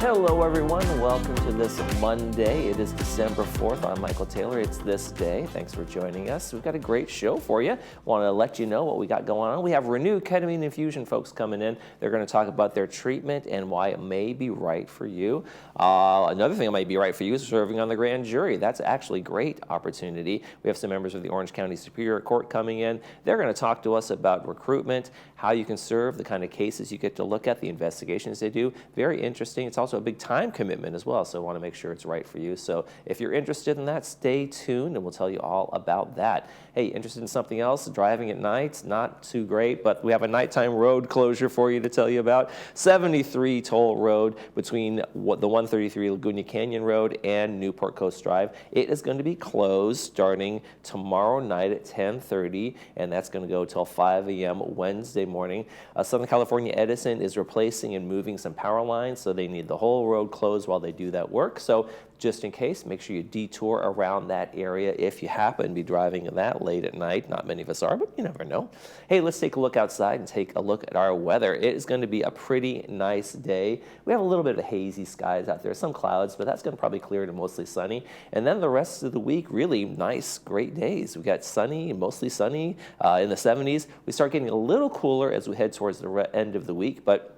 Hello everyone, welcome to this Monday. It is December 4th. I'm Michael Taylor. It's This Day. Thanks for joining us. We've got a great show for you. Want to let you know what we got going on. We have Renew Ketamine Infusion folks coming in. They're going to talk about their treatment and why it may be right for you. Another thing that might be right for you is serving on the grand jury. That's actually a great opportunity. We have some members of the Orange County Superior Court coming in. They're going to talk to us about recruitment, how you can serve, the kind of cases you get to look at, the investigations they do. Very interesting. It's also a big time commitment as well, so I want to make sure it's right for you. So if you're interested in that, stay tuned and we'll tell you all about that. Hey, interested in something else? Driving at night, not too great, but we have a nighttime road closure for you to tell you about. 73 Toll Road between the 133 Laguna Canyon Road and Newport Coast Drive. It is going to be closed starting tomorrow night at 10:30, and that's going to go till 5 a.m. Wednesday morning. Southern California Edison is replacing and moving some power lines, so they need the whole road closed while they do that work. So just in case, make sure you detour around that area if you happen to be driving that late at night. Not many of us are, but you never know. Hey, let's take a look outside and take a look at our weather. It is going to be a pretty nice day. We have a little bit of hazy skies out there, some clouds, but that's going to probably clear to mostly sunny. And then the rest of the week, really nice, great days. We got sunny, mostly sunny in the 70s. We start getting a little cooler as we head towards the end of the week, but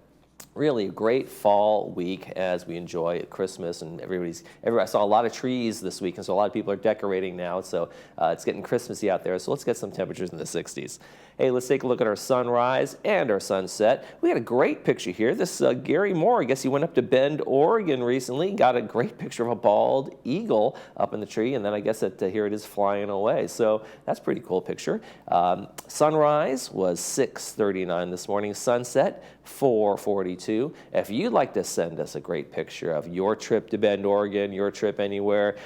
really a great fall week as we enjoy Christmas, and I saw a lot of trees this week, and so a lot of people are decorating now, so it's getting Christmassy out there. So let's get some temperatures in the 60s. Hey, let's take a look at our sunrise and our sunset. We had a great picture here. This Gary Moore, I guess he went up to Bend, Oregon recently, got a great picture of a bald eagle up in the tree, and then I guess here it is flying away. So that's a pretty cool picture. Sunrise was 6:39 this morning. Sunset, 4:42. If you'd like to send us a great picture of your trip to Bend, Oregon, your trip anywhere,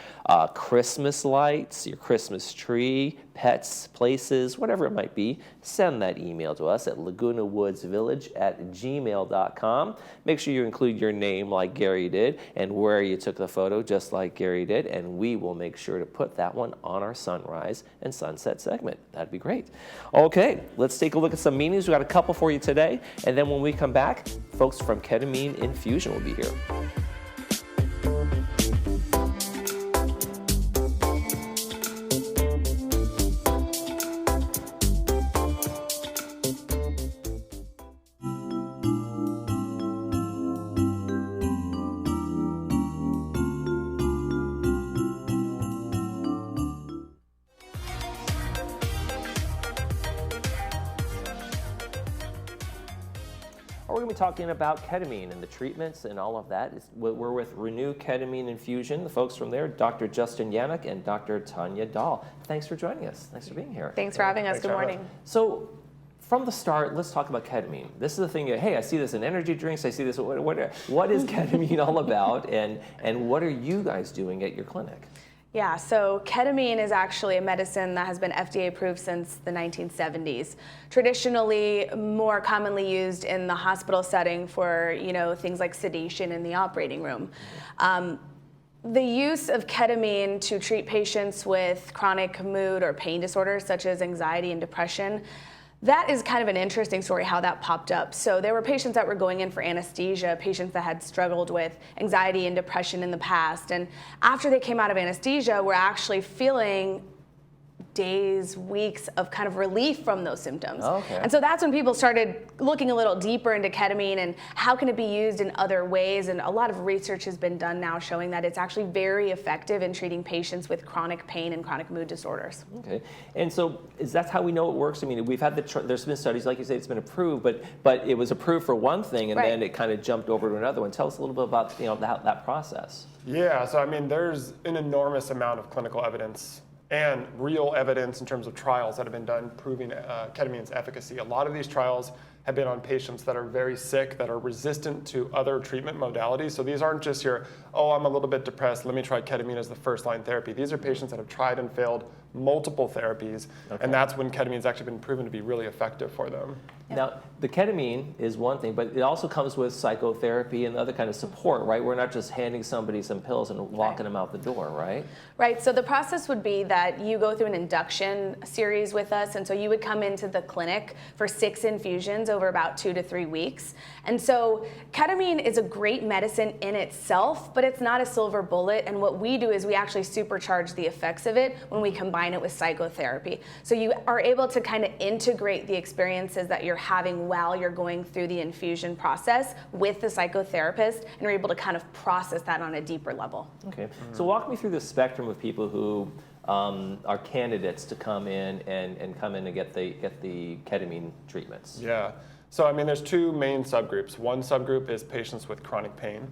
Christmas lights, your Christmas tree, pets, places, whatever it might be, send that email to us at lagunawoodsvillage@gmail.com. Make sure you include your name like Gary did and where you took the photo just like Gary did, and we will make sure to put that one on our sunrise and sunset segment. That'd be great. Okay, let's take a look at some meanings. We got a couple for you today, and then when we come back, folks from Ketamine Infusion will be here. We're going to be talking about ketamine and the treatments and all of that. We're with Renew Ketamine Infusion. The folks from there, Dr. Justin Yannick and Dr. Tanya Dahl. Thanks for joining us. Thanks for being here. Thanks for having us. Good morning. So from the start, let's talk about ketamine. This is the thing, hey, I see this in energy drinks. I see this. What is ketamine all about, and what are you guys doing at your clinic? Yeah, so ketamine is actually a medicine that has been FDA approved since the 1970s. Traditionally, more commonly used in the hospital setting for, things like sedation in the operating room. The use of ketamine to treat patients with chronic mood or pain disorders such as anxiety and depression, that is kind of an interesting story how that popped up. So there were patients that were going in for anesthesia, patients that had struggled with anxiety and depression in the past. And after they came out of anesthesia, were actually feeling days, weeks of kind of relief from those symptoms. Okay. And so that's when people started looking a little deeper into ketamine and how can it be used in other ways. And a lot of research has been done now showing that it's actually very effective in treating patients with chronic pain and chronic mood disorders. Okay. And so is that how we know it works? I mean, we've had there's been studies, like you say, it's been approved, but it was approved for one thing and Right. then it kind of jumped over to another one. Tell us a little bit about that process. Yeah, so I mean, there's an enormous amount of clinical evidence and real evidence in terms of trials that have been done proving ketamine's efficacy. A lot of these trials have been on patients that are very sick, that are resistant to other treatment modalities. So these aren't just your, I'm a little bit depressed, let me try ketamine as the first line therapy. These are patients that have tried and failed multiple therapies, and that's when ketamine's actually been proven to be really effective for them. Now, the ketamine is one thing, but it also comes with psychotherapy and other kind of support, right? We're not just handing somebody some pills and walking them out the door, right? Right, so the process would be that you go through an induction series with us, and so you would come into the clinic for 6 infusions over about 2 to 3 weeks. And so ketamine is a great medicine in itself, but it's not a silver bullet, and what we do is we actually supercharge the effects of it when we combine it with psychotherapy. So you are able to kind of integrate the experiences that you're having while you're going through the infusion process with the psychotherapist, and you're able to kind of process that on a deeper level. Okay, so walk me through the spectrum of people who are candidates to come in and get the ketamine treatments. Yeah, so I mean there's 2 main subgroups. One subgroup is patients with chronic pain,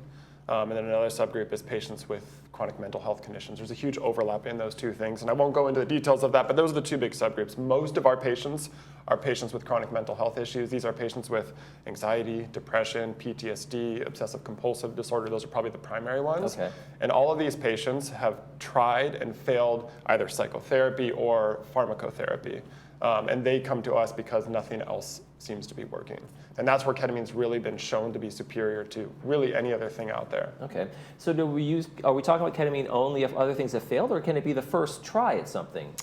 and then another subgroup is patients with chronic mental health conditions. There's a huge overlap in those 2 things, and I won't go into the details of that, but those are the 2 big subgroups. Most of our patients are patients with chronic mental health issues. These are patients with anxiety, depression, PTSD, obsessive compulsive disorder. Those are probably the primary ones. Okay. And all of these patients have tried and failed either psychotherapy or pharmacotherapy. And they come to us because nothing else seems to be working. And that's where ketamine's really been shown to be superior to really any other thing out there. Okay, so are we talking about ketamine only if other things have failed, or can it be the first try at something?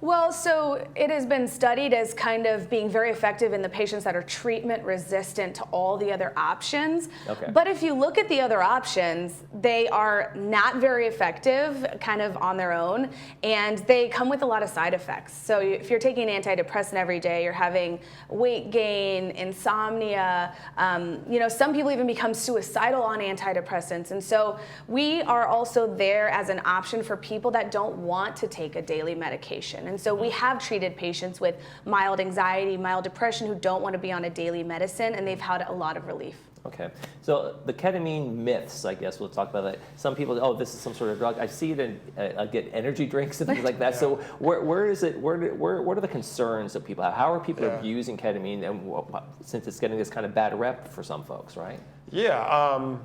Well, so it has been studied as kind of being very effective in the patients that are treatment resistant to all the other options. Okay. But if you look at the other options, they are not very effective kind of on their own, and they come with a lot of side effects. So if you're taking an antidepressant every day, you're having weight gain, insomnia, some people even become suicidal on antidepressants. And so we are also there as an option for people that don't want to take a daily medication. And so we have treated patients with mild anxiety, mild depression who don't want to be on a daily medicine, and they've had a lot of relief. Okay, so the ketamine myths, I guess we'll talk about that. Some people, oh, this is some sort of drug. I see it in, I get energy drinks and things like that. Yeah. So where is it? What are the concerns that people have? How are people abusing ketamine? And since it's getting this kind of bad rep for some folks, right? Yeah.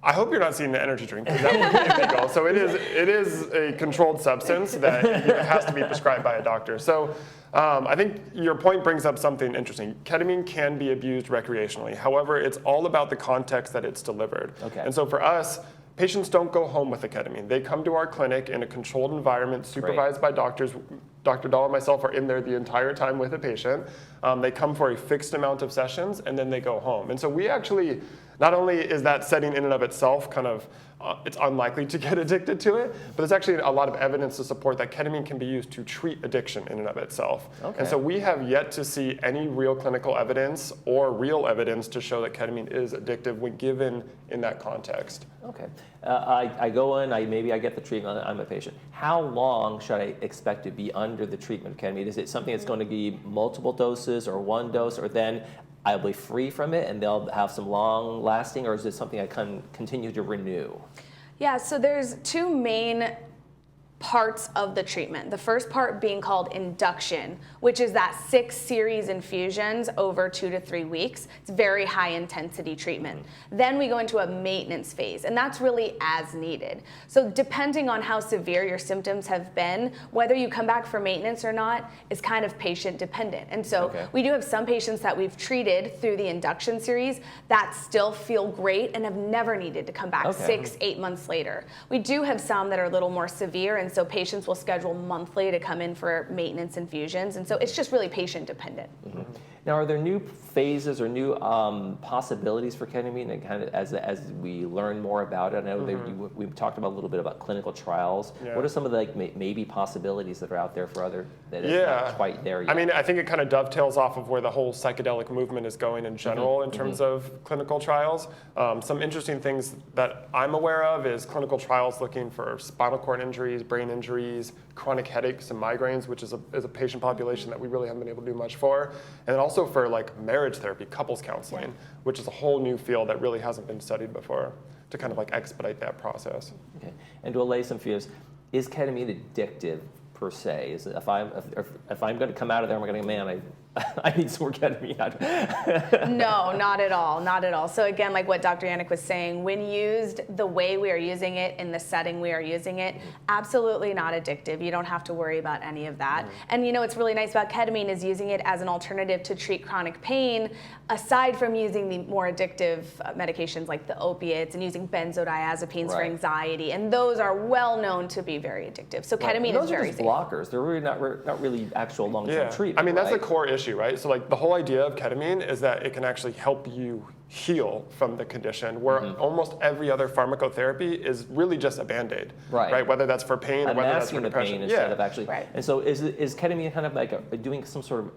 I hope you're not seeing the energy drink, because that would be illegal. So it is a controlled substance that has to be prescribed by a doctor. So I think your point brings up something interesting. Ketamine can be abused recreationally. However, it's all about the context that it's delivered. Okay. And so for us, patients don't go home with the ketamine. They come to our clinic in a controlled environment, supervised by doctors. Dr. Dahl and myself are in there the entire time with a patient. They come for a fixed amount of sessions, and then they go home. And so we actually, not only is that setting in and of itself kind of, it's unlikely to get addicted to it, but there's actually a lot of evidence to support that ketamine can be used to treat addiction in and of itself. Okay. And so we have yet to see any real clinical evidence or real evidence to show that ketamine is addictive when given in that context. Okay. I go in, maybe I get the treatment, I'm a patient. How long should I expect to be under the treatment of ketamine? Is it something that's going to be multiple doses or one dose, or then I'll be free from it and they'll have some long lasting, or is it something I can continue to renew? Yeah, so there's 2 main parts of the treatment. The first part being called induction, which is that 6 series infusions over 2 to 3 weeks. It's very high intensity treatment. Then we go into a maintenance phase, and that's really as needed. So depending on how severe your symptoms have been, whether you come back for maintenance or not is kind of patient dependent. And so we do have some patients that we've treated through the induction series that still feel great and have never needed to come back 6-8 months later. We do have some that are a little more severe, and so patients will schedule monthly to come in for maintenance infusions, and so it's just really patient dependent. Mm-hmm. Now, are there new phases or new possibilities for ketamine, and kind of as we learn more about it? I know we've talked about a little bit about clinical trials. Yeah. What are some of the maybe possibilities that are out there for other that is not quite there yet? I mean, I think it kind of dovetails off of where the whole psychedelic movement is going in general in terms of clinical trials. Some interesting things that I'm aware of is clinical trials looking for spinal cord injuries, brain injuries, chronic headaches and migraines, which is a patient population that we really haven't been able to do much for. And then also for like marriage therapy, couples counseling, which is a whole new field that really hasn't been studied before, to kind of like expedite that process. Okay, and to allay some fears, is ketamine addictive per se? Is it, if I'm going to come out of there, I'm going to, man, I need some more ketamine. No, not at all, not at all. So again, like what Dr. Yannick was saying, when used the way we are using it in the setting we are using it, absolutely not addictive. You don't have to worry about any of that. And you know what's really nice about ketamine is using it as an alternative to treat chronic pain, aside from using the more addictive medications like the opiates and using benzodiazepines for anxiety. And those are well known to be very addictive. So ketamine is very safe. Those are just blockers. They're really not really actual long-term treatment. I mean, that's the core issue, right? So like the whole idea of ketamine is that it can actually help you heal from the condition, where almost every other pharmacotherapy is really just a Band-Aid, right? Whether that's for pain or whether that's for depression. The pain instead of actually. And so is ketamine kind of like doing some sort of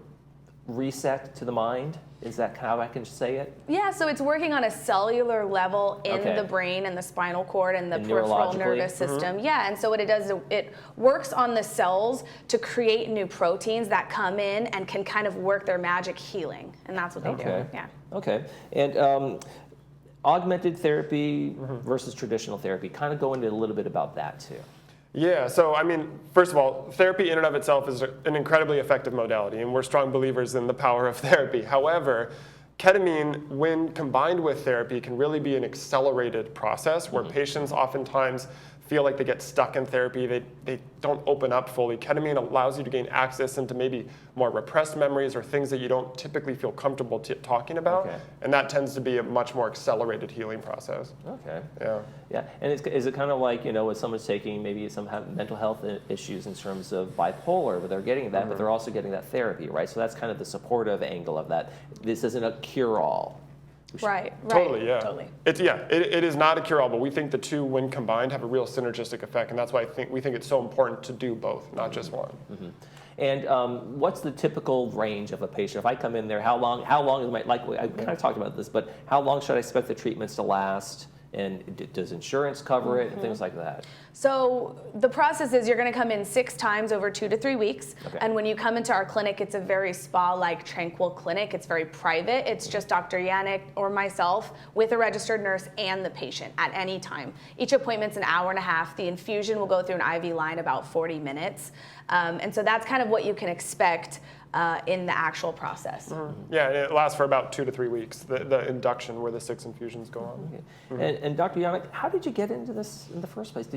reset to the mind? Is that how I can say it? Yeah, so it's working on a cellular level in the brain and the spinal cord and the peripheral nervous system. Yeah, and so what it does is it works on the cells to create new proteins that come in and can kind of work their magic healing. And that's what they do. Yeah. Okay. And augmented therapy versus traditional therapy, kind of go into a little bit about that too. Yeah, so I mean, first of all, therapy in and of itself is an incredibly effective modality, and we're strong believers in the power of therapy. However, ketamine, when combined with therapy, can really be an accelerated process where patients oftentimes feel like they get stuck in therapy, they don't open up fully. Ketamine allows you to gain access into maybe more repressed memories or things that you don't typically feel comfortable talking about, and that tends to be a much more accelerated healing process. Okay. Yeah. Yeah, and is it kind of like, you know, when someone's taking maybe some mental health issues in terms of bipolar, where they're getting that, but they're also getting that therapy, right? So that's kind of the supportive angle of that. This isn't a cure-all. Right. Totally, yeah. Totally. It is not a cure-all, but we think the two, when combined, have a real synergistic effect, and that's why we think it's so important to do both, not just one. And what's the typical range of a patient? If I come in there, how long is my, like I kind of talked about this, but how long should I expect the treatments to last? And does insurance cover it and things like that? So the process is you're going to come in 6 times over 2 to 3 weeks. And when you come into our clinic, it's a very spa-like, tranquil clinic. It's very private. It's just Dr. Yannick or myself with a registered nurse and the patient at any time. Each appointment's an hour and a half. The infusion will go through an IV line about 40 minutes. And so that's kind of what you can expect in the actual process. Yeah, and it lasts for about 2 to 3 weeks, the induction where the 6 infusions go on. And Dr. Yannick, how did you get into this in the first place?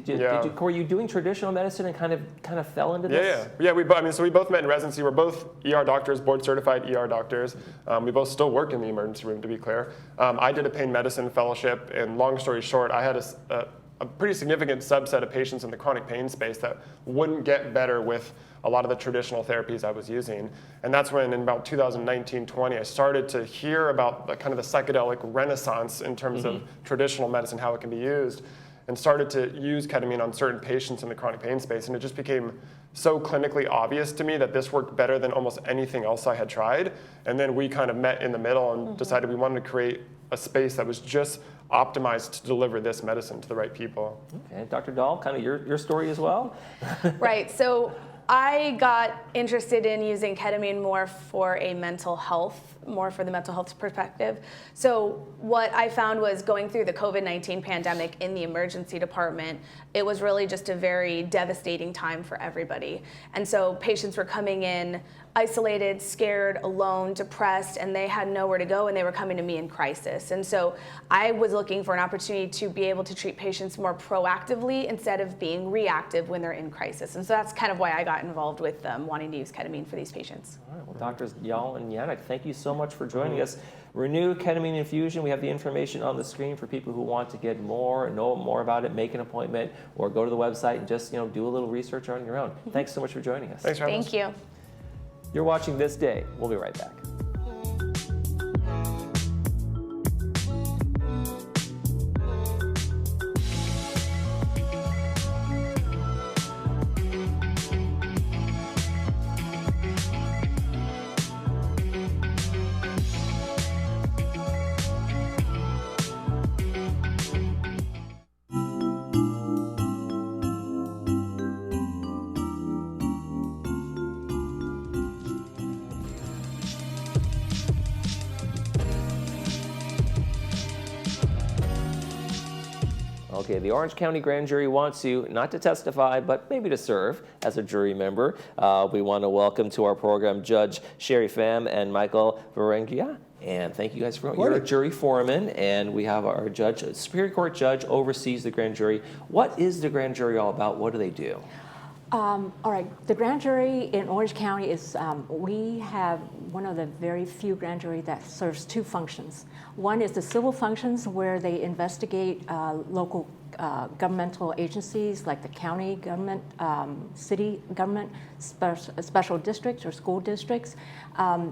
Were you doing traditional medicine and kind of fell into this? Yeah. We both met in residency. We're both ER doctors, board certified ER doctors. We both still work in the emergency room, to be clear. I did a pain medicine fellowship, and long story short, I had a pretty significant subset of patients in the chronic pain space that wouldn't get better with a lot of the traditional therapies I was using. And that's when, in about 2019-20, I started to hear about the kind of the psychedelic renaissance in terms of traditional medicine, how it can be used, and started to use ketamine on certain patients in the chronic pain space. And it just became so clinically obvious to me that this worked better than almost anything else I had tried. And then we kind of met in the middle and decided we wanted to create a space that was just optimized to deliver this medicine to the right people. Okay, Dr. Dahl, kind of your story as well? Right, so I got interested in using ketamine more for the mental health perspective. So what I found was going through the COVID-19 pandemic in the emergency department, it was really just a very devastating time for everybody. And so patients were coming in isolated, scared, alone, depressed, and they had nowhere to go, and they were coming to me in crisis. And so I was looking for an opportunity to be able to treat patients more proactively instead of being reactive when they're in crisis. And so that's kind of why I got involved with wanting to use ketamine for these patients. All right, well, Doctors Dahl and Yannick, thank you so much for joining us. Renew Ketamine Infusion. We have the information on the screen for people who want to get more, know more about it, make an appointment, or go to the website and just do a little research on your own. Thanks so much for joining us. Thanks for having us. Thank you. You're watching This Day. We'll be right back. Okay, the Orange County Grand Jury wants you not to testify, but maybe to serve as a jury member. We want to welcome to our program Judge Sherry Pham and Michael Varengia. And thank you guys for you're a jury foreman, and we have our judge, Superior Court judge, oversees the grand jury. What is the grand jury all about? What do they do? All right, the grand jury in Orange County is, we have one of the very few grand jury that serves two functions. One is the civil functions where they investigate local governmental agencies like the county government, city government, special districts or school districts.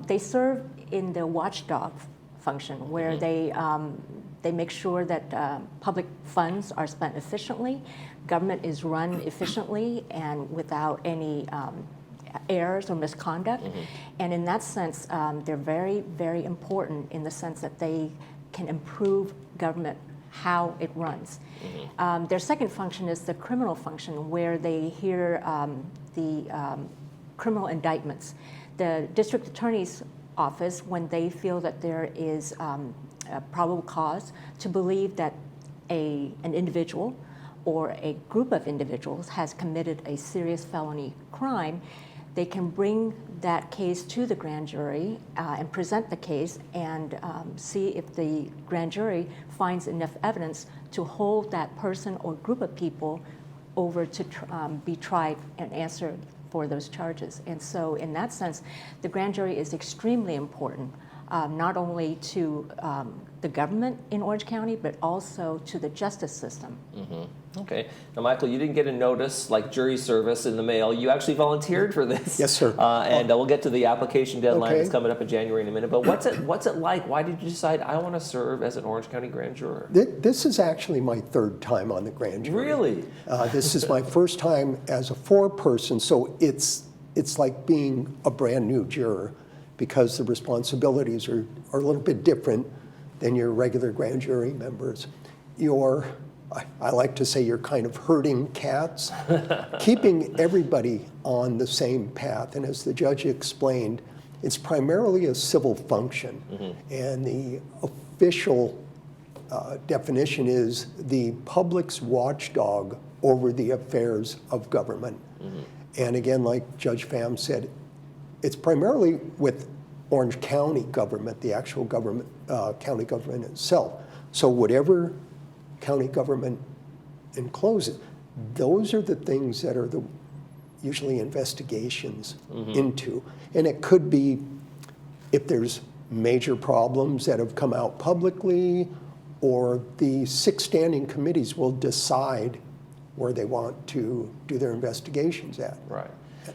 They serve in the watchdog function where they make sure that public funds are spent efficiently, government is run efficiently and without any errors or misconduct. And in that sense, they're very, very important in the sense that they can improve government, how it runs. Their second function is the criminal function, where they hear the criminal indictments. The district attorney's office, when they feel that there is a probable cause to believe that an individual or a group of individuals has committed a serious felony crime, they can bring that case to the grand jury and present the case and see if the grand jury finds enough evidence to hold that person or group of people over to be tried and answer for those charges. And so in that sense, the grand jury is extremely important, not only to the government in Orange County, but also to the justice system. Okay. Now, Michael, you didn't get a notice like jury service in the mail. You actually volunteered for this. Yes, sir. And we'll get to the application deadline Okay. that's coming up in January in a minute. But what's it like? Why did you decide I want to serve as an Orange County grand juror? This is actually my third time on the grand jury. Really? This is my first time as a four-person, so it's like being a brand new juror because the responsibilities are a little bit different than your regular grand jury members. I like to say you're kind of herding cats, keeping everybody on the same path. And as the judge explained, it's primarily a civil function. And the official definition is the public's watchdog over the affairs of government. And again, like Judge Pham said, it's primarily with Orange County government, the actual government, county government itself. So whatever county government encloses, those are the things that are usually investigations into. And it could be if there's major problems that have come out publicly, or the 6 standing committees will decide where they want to do their investigations at. Right.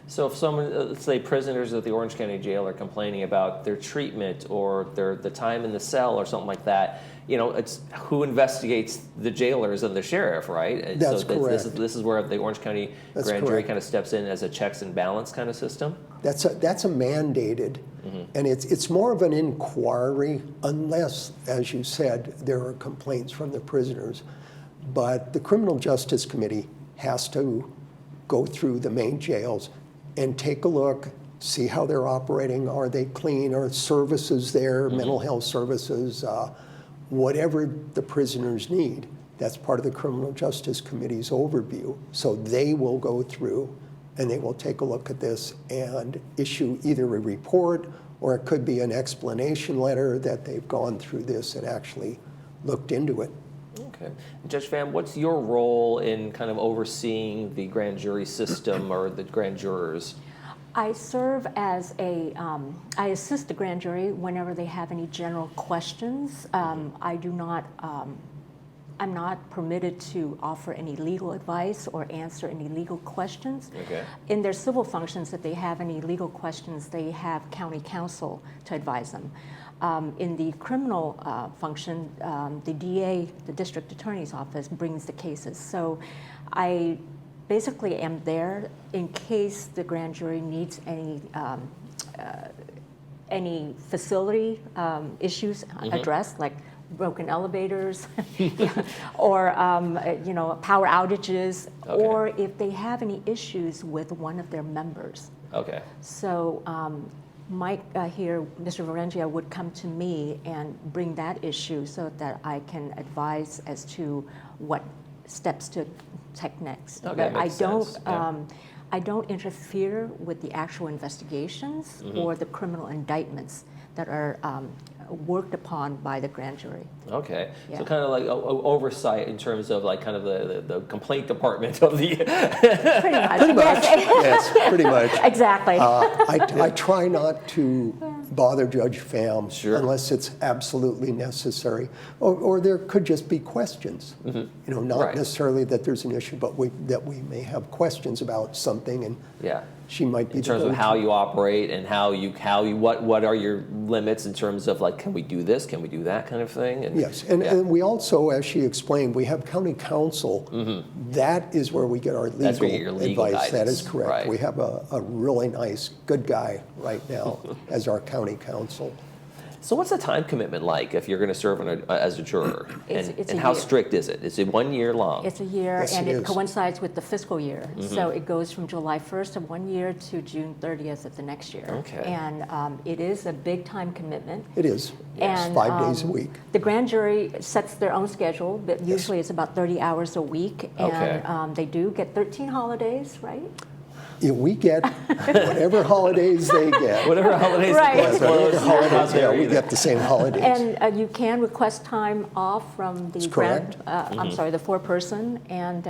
So if someone, let's say prisoners at the Orange County Jail are complaining about their treatment or the time in the cell or something like that, it's who investigates the jailers and the sheriff, right? And That's so correct. This is where the Orange County That's grand jury correct. kind of steps in as a checks and balance kind of system? That's a mandated, and it's more of an inquiry unless, as you said, there are complaints from the prisoners. But the Criminal Justice Committee has to go through the main jails and take a look, see how they're operating. Are they clean? Are services there, mental health services, whatever the prisoners need. That's part of the Criminal Justice Committee's overview. So they will go through and they will take a look at this and issue either a report, or it could be an explanation letter that they've gone through this and actually looked into it. Okay. Judge Pham, what's your role in kind of overseeing the grand jury system or the grand jurors? I serve as I assist the grand jury whenever they have any general questions. I'm not permitted to offer any legal advice or answer any legal questions. Okay. In their civil functions, if they have any legal questions, they have county counsel to advise them. In the criminal function, the DA, the district attorney's office, brings the cases. So I basically am there in case the grand jury needs any facility issues addressed, like broken elevators, or power outages, or if they have any issues with one of their members. Okay. So Mike here, Mr. Varengia, would come to me and bring that issue so that I can advise as to what steps to take next. Okay, But makes sense. Yeah. I don't interfere with the actual investigations or the criminal indictments that are worked upon by the grand jury. Okay, Yeah. so kind of like oversight in terms of like kind of the complaint department of the. Pretty much. Pretty much, yes, pretty much. Exactly. I try not to bother Judge Pham Sure. unless it's absolutely necessary, or there could just be questions. You know, not Right. necessarily that there's an issue, but that we may have questions about something, and Yeah. she might be In terms of the how you operate and how you what are your limits in terms of like, can we do this, can we do that kind of thing? And, Yes, and we also, as she explained, we have county counsel. That is where we get our That's where you legal get your legal advice. That guidance, is correct. right. We have a really nice, good guy right now as our county counsel. So what's the time commitment like if you're going to serve as a juror? It's and a how year. strict is it? Is it 1 year long? It's a year, Yes, and it it is. coincides with the fiscal year. So it goes from July 1st of one year to June 30th of the next year. Okay. And it is a big time commitment. It is, yes, And 5 days a week. The grand jury sets their own schedule, but usually it's about 30 hours a week. Okay. And they do get 13 holidays, right? Yeah, we get whatever holidays they get. Whatever holidays Right. it was, well, Whatever it's holidays, not there yeah, we either. get the same holidays. And you can request time off from the That's correct. I'm sorry, the foreperson. And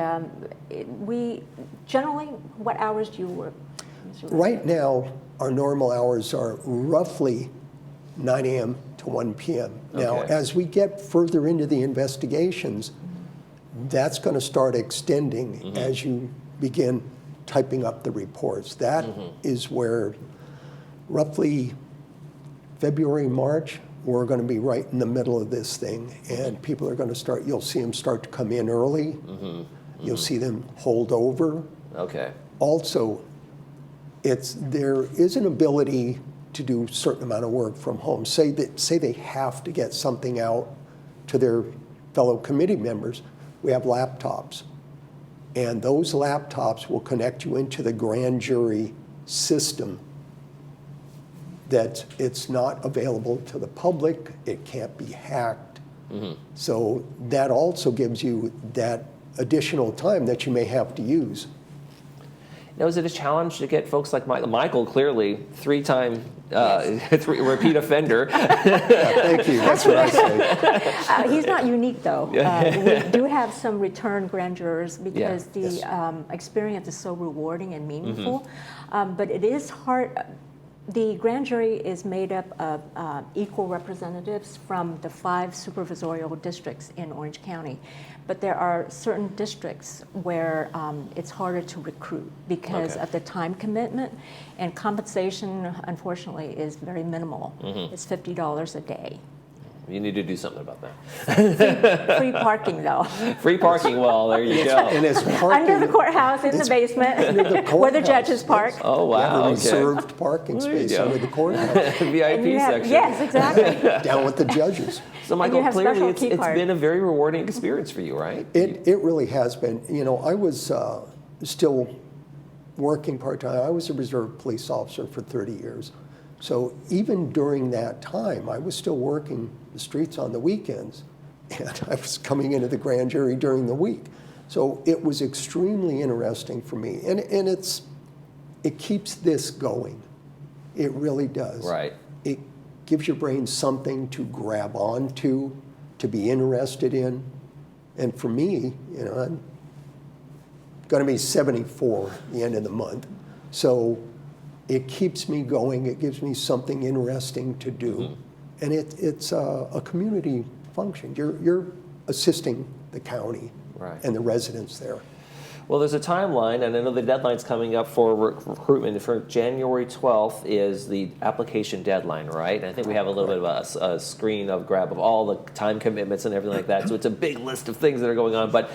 we generally, what hours do you work? Right now, our normal hours are roughly 9 a.m. to 1 p.m. Now, Okay. as we get further into the investigations, that's going to start extending as you begin typing up the reports. That is where roughly February, March, we're going to be right in the middle of this thing, and people are going to start, you'll see them start to come in early. You'll see them hold over. Okay. Also, there is an ability to do a certain amount of work from home. Say they have to get something out to their fellow committee members. We have laptops, and those laptops will connect you into the grand jury system. That it's not available to the public. It can't be hacked. So that also gives you that additional time that you may have to use. Now, is it a challenge to get folks like Michael? Michael, clearly, three-time repeat offender. Thank you. That's what I say. He's not unique, though. We do have some return grand jurors because Yes. the experience is so rewarding and meaningful. But it is hard. The grand jury is made up of equal representatives from the 5 supervisorial districts in Orange County. But there are certain districts where it's harder to recruit because of the time commitment, and compensation, unfortunately, is very minimal. It's $50 a day. You need to do something about that. Free parking, though. Free parking, well, there you go. And it's parking Under the courthouse, in the basement, under the where the courthouse. judges park. Oh, We have wow, a okay. reserved parking There you space go. under the courthouse, VIP And you have- section. Yes, exactly. down with the judges. So, you Michael, have clearly special it's key card. been a very rewarding experience for you, right? It really has been. You know, I was still working part-time. I was a reserve police officer for 30 years. So even during that time, I was still working the streets on the weekends, and I was coming into the grand jury during the week. So it was extremely interesting for me, and it keeps this going. It really does. Right. It gives your brain something to grab onto, to be interested in. And for me, you know, I'm going to be 74 at the end of the month. So it keeps me going. It gives me something interesting to do. And it's a community function. You're assisting the county and the residents there. Well, there's a timeline, and I know the deadline's coming up for recruitment. For January 12th is the application deadline, right? And I think we have a little bit of a screen of grab of all the time commitments and everything like that. So it's a big list of things that are going on. But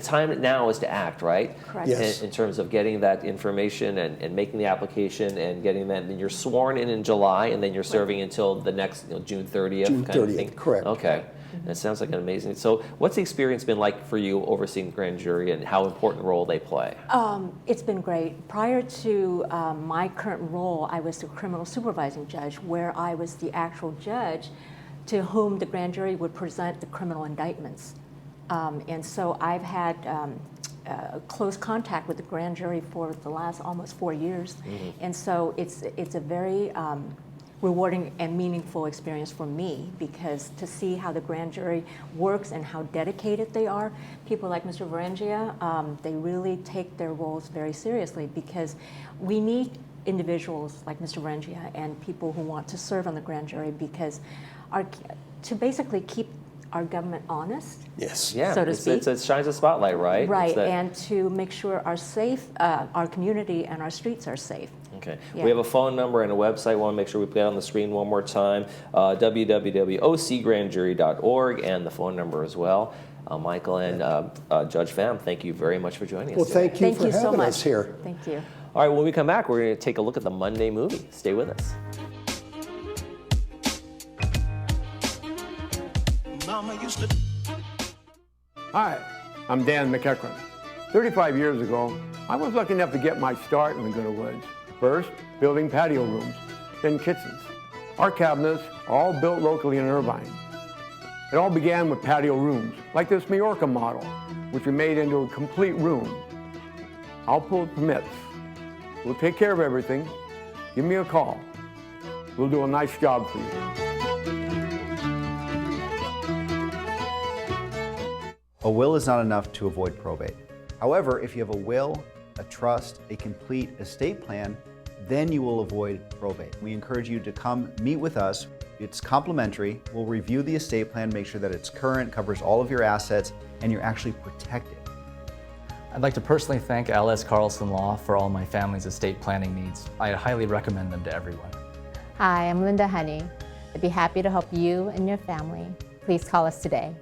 time now is to act, right? Correct. Yes. In terms of getting that information and making the application and getting that. And you're sworn in July, and then you're serving until the next June 30th. June kind of 30th, thing. correct. Okay. That sounds like an amazing. So, what's the experience been like for you overseeing the grand jury, and how important a role they play? It's been great. Prior to my current role, I was the criminal supervising judge, where I was the actual judge to whom the grand jury would present the criminal indictments. And so I've had close contact with the grand jury for the last almost 4 years. And so it's a very rewarding and meaningful experience for me, because to see how the grand jury works and how dedicated they are. People like Mr. Varengia, they really take their roles very seriously, because we need individuals like Mr. Varengia and people who want to serve on the grand jury, because to basically keep our government honest, Yes. Yeah, so to speak. it shines a spotlight, right? Right, and to make sure our community and our streets are safe. Okay. Yeah. We have a phone number and a website. We want to make sure we put it on the screen one more time, www.ocgrandjury.org, and the phone number as well. Michael and Judge Pham, thank you very much for joining us Well, today. thank you for so having much. us here. Thank you. All right, when we come back, we're going to take a look at the Monday movie. Stay with us. Hi, I'm Dan McEachran. 35 years ago, I was lucky enough to get my start in Laguna Woods. First, building patio rooms, then kitchens. Our cabinets, all built locally in Irvine. It all began with patio rooms, like this Majorca model, which we made into a complete room. I'll pull permits. We'll take care of everything. Give me a call. We'll do a nice job for you. A will is not enough to avoid probate. However, if you have a will, a trust, a complete estate plan, then you will avoid probate. We encourage you to come meet with us. It's complimentary. We'll review the estate plan, make sure that it's current, covers all of your assets, and you're actually protected. I'd like to personally thank LS Carlson Law for all my family's estate planning needs. I highly recommend them to everyone. Hi, I'm Linda Honey. I'd be happy to help you and your family. Please call us today.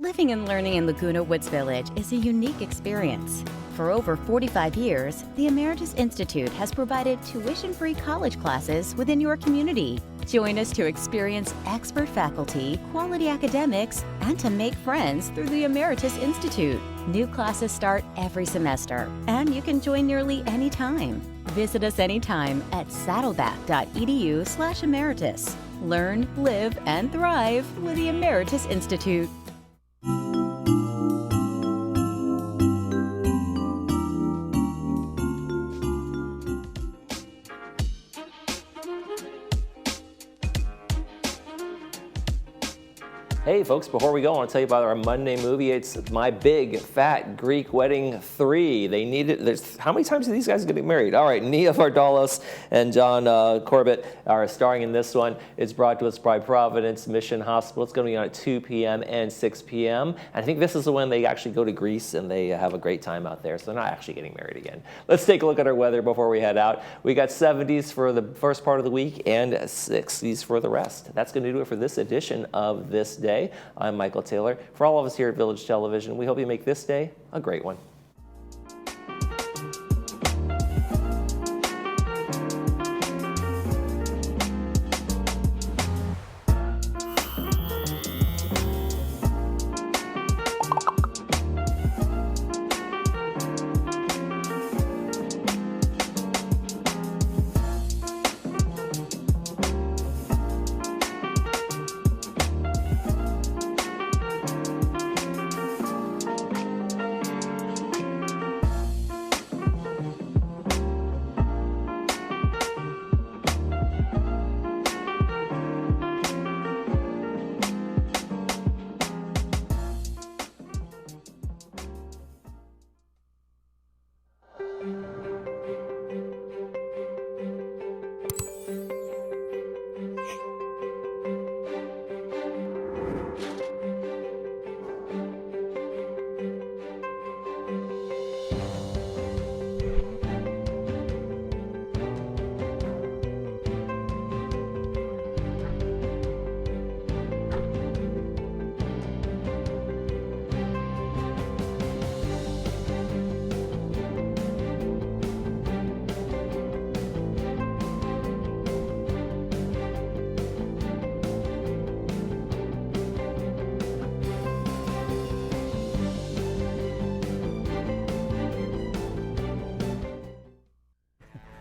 Living and learning in Laguna Woods Village is a unique experience. For over 45 years, the Emeritus Institute has provided tuition-free college classes within your community. Join us to experience expert faculty, quality academics, and to make friends through the Emeritus Institute. New classes start every semester, and you can join nearly any time. Visit us anytime at saddleback.edu/emeritus. Learn, live, and thrive with the Emeritus Institute. Hey folks, before we go, I want to tell you about our Monday movie. It's My Big Fat Greek Wedding 3. They need it. How many times are these guys going to get married? All right, Nia Vardalos and John Corbett are starring in this one. It's brought to us by Providence Mission Hospital. It's going to be on at 2 p.m. and 6 p.m. And I think this is the one they actually go to Greece and they have a great time out there. So they're not actually getting married again. Let's take a look at our weather before we head out. We got 70s for the first part of the week and 60s for the rest. That's going to do it for this edition of This Day. I'm Michael Taylor. For all of us here at Village Television, we hope you make this day a great one.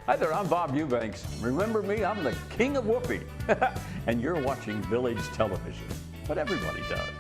Hi there, I'm Bob Eubanks. Remember me? I'm the king of whoopee. And you're watching Village Television. But everybody does.